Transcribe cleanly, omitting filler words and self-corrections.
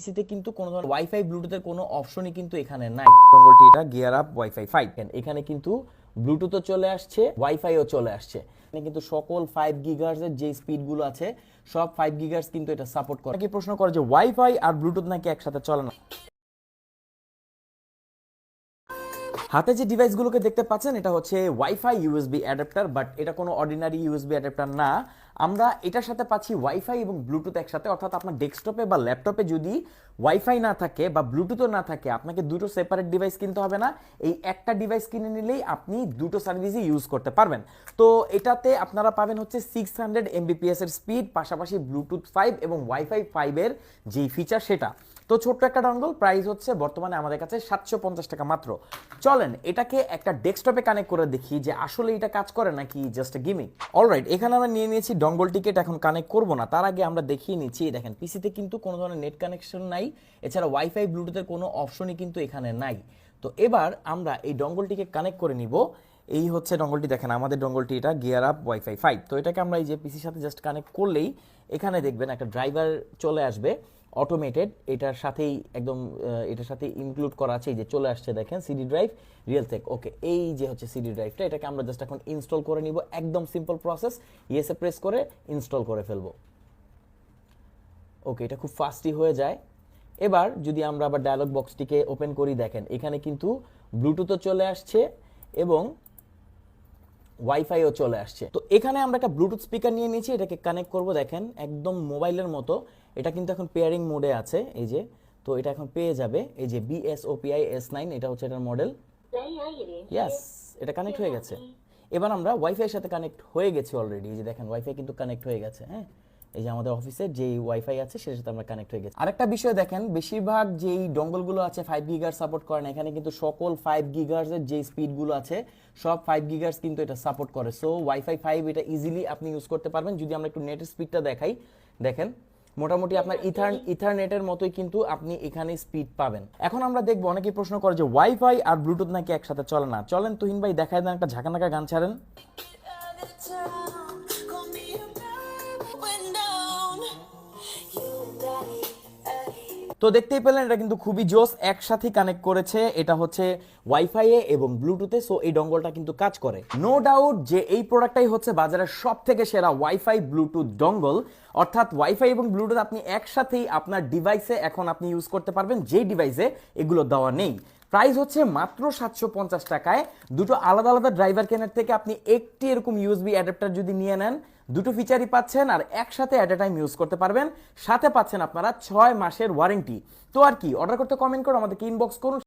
পিসিতে কিন্তু কোনো ধরনের ওয়াইফাই ব্লুটুথের কোনো অপশনই কিন্তু এখানে নাই। ডঙ্গলটি এটা GearUP ওয়াইফাই 5, এখানে কিন্তু ব্লুটুথও চলে আসছে, ওয়াইফাইও চলে আসছে। এখানে কিন্তু সকল 5 গিগাহার্টজ এর যে স্পিডগুলো আছে সব 5 গিগাহার্টজ কিন্তু এটা সাপোর্ট করে। কি প্রশ্ন করে যে ওয়াইফাই আর ব্লুটুথ নাকি একসাথে চলে না। হাতে যে ডিভাইসগুলোকে দেখতে পাচ্ছেন এটা হচ্ছে ওয়াইফাই ইউএসবি অ্যাডাপ্টার, বাট এটা কোনো অর্ডিনারি ইউএসবি অ্যাডাপ্টার না। আমরা এটার সাথে পাচ্ছি ওয়াইফাই এবং ব্লুটুথ একসাথে, অর্থাৎ আপনার ডেস্কটপে বা ল্যাপটপে যদি ওয়াইফাই না থাকে বা ব্লুটুথও না থাকে, আপনাকে দুটো সেপারেট ডিভাইস কিনতে হবে না। এই একটা ডিভাইস কিনে নিলেই আপনি দুটো সার্ভিসই ইউজ করতে পারবেন। তো এটাতে আপনারা পাবেন হচ্ছে 600 Mbps এর স্পিড, পাশাপাশি ব্লুটুথ 5 এবং ওয়াইফাই 5 এর যেই ফিচার সেটা। তো ছোট্ট একটা ডঙ্গল, প্রাইস হচ্ছে বর্তমানে আমাদের কাছে 750 টাকা মাত্র। চলেন এটাকে একটা ডেস্কটপে কানেক্ট করে দেখি যে আসলে এটা কাজ করে নাকি জাস্ট এ গিমিক। অলরাইট, এখানে আমরা নিয়ে নিয়েছি ডঙ্গলটিকে, এখন কানেক্ট করব না, তার আগে আমরা দেখিয়ে নিচ্ছি। দেখেন পিসিতে কিন্তু কোনো ধরনের নেট কানেকশন নাই, এছাড়া ওয়াইফাই ব্লুটুথের কোনো অপশনই কিন্তু এখানে নাই। তো এবার আমরা এই ডঙ্গলটিকে কানেক্ট করে নিব। এই হচ্ছে ডঙ্গলটি, দেখেন আমাদের ডঙ্গলটি এটা GearUP ওয়াইফাই 5। তো এটাকে আমরা এই যে পিসির সাথে জাস্ট কানেক্ট করলেই এখানে দেখবেন একটা ড্রাইভার চলে আসবে অটোমেটেড, এটার সাথেই একদম এটার সাথে ইনক্লুড করা আছে। এই যে চলে আসছে দেখেন সিডি ড্রাইভ রিয়েলটেক। ওকে, এই যে হচ্ছে সিডি ড্রাইভটা, এটাকে আমরা জাস্ট এখন ইনস্টল করে নিব। একদম সিম্পল প্রসেস, ইয়েসে প্রেস করে ইনস্টল করে ফেলবো। ওকে, এটা খুব ফাস্টই হয়ে যায়। এবার যদি আমরা আবার ডায়ালগ বক্সটিকে ওপেন করি, দেখেন এখানে কিন্তু ব্লুটুথও চলে আসছে এবং ওয়াইফাইও চলে আসছে। তো এখানে আমরা একটা ব্লুটুথ স্পিকার নিয়ে নিয়েছি, এটাকে কানেক্ট করব। দেখেন একদম মোবাইলের মতো, এটা কিন্তু এখন পেয়ারিং মোডে আছে। এই যে, তো এটা এখন পেয়ে যাবে এই যে BSOPI S9, এটা হচ্ছে এটার মডেল। ইয়েস, এটা কানেক্ট হয়ে গেছে। এবার আমরা ওয়াইফাইয়ের সাথে কানেক্ট হয়ে গেছি অলরেডি। এই যে দেখেন ওয়াইফাই কিন্তু কানেক্ট হয়ে গেছে। হ্যাঁ, এই যে আমাদের অফিসের যেই ওয়াইফাই আছে সেটার সাথে আমরা কানেক্ট হয়ে গেছি। আরেকটা বিষয় দেখেন, বেশিরভাগ যেই ডঙ্গলগুলো আছে 5 গিগাহার্টজ সাপোর্ট করে না, এখানে কিন্তু সকল 5 গিগাহার্টজ এর যে স্পিডগুলো আছে সব 5 গিগাহার্টজ কিন্তু এটা সাপোর্ট করে। সো ওয়াইফাই 5 এটা ইজিলি আপনি ইউজ করতে পারবেন। যদি আমরা একটু নেটের স্পিডটা দেখাই, দেখেন মোটামুটি আপনার ইথারনেটের মতোই কিন্তু আপনি এখানে স্পিড পাবেন। এখন আমরা দেখবো, অনেকেই প্রশ্ন করে যে ওয়াইফাই আর ব্লুটুথ নাকি একসাথে চলে না। চলেন তুহিন ভাই দেখায় দেন একটা ঝাঁকানাকা গান ছাড়েন। তো দেখতেই পেলেন এটা কিন্তু খুবই জোস, একসাথে কানেক্ট করেছে। এটা হচ্ছে ওয়াইফাই এ এবং ব্লুটুথে, সো এই ডঙ্গলটা কিন্তু কাজ করে। নো ডাউট যে এই প্রোডাক্টটাই হচ্ছে বাজারের সবথেকে সেরা ওয়াইফাই ব্লুটুথ ডঙ্গল। অর্থাৎ ওয়াইফাই এবং ব্লুটুথ আপনি একসাথেই আপনার ডিভাইসে এখন আপনি ইউজ করতে পারবেন, যেই ডিভাইসে এগুলো দেওয়া নেই। প্রাইস হচ্ছে মাত্র 750 টাকায়। দুটো আলাদা আলাদা ড্রাইভার কেনার থেকে আপনি একটি এরকম ইউএসবি অ্যাডাপ্টার যদি নিয়ে নেন, দুটো ফিচারই পাচ্ছেন আর একসাথে অ্যাট এ টাইম ইউজ করতে পারবেন। সাথে পাচ্ছেন আপনারা 6 মাসের ওয়ারেন্টি। তো আর কি, অর্ডার করতে কমেন্ট করুন, আমাদেরকে ইনবক্স করুন।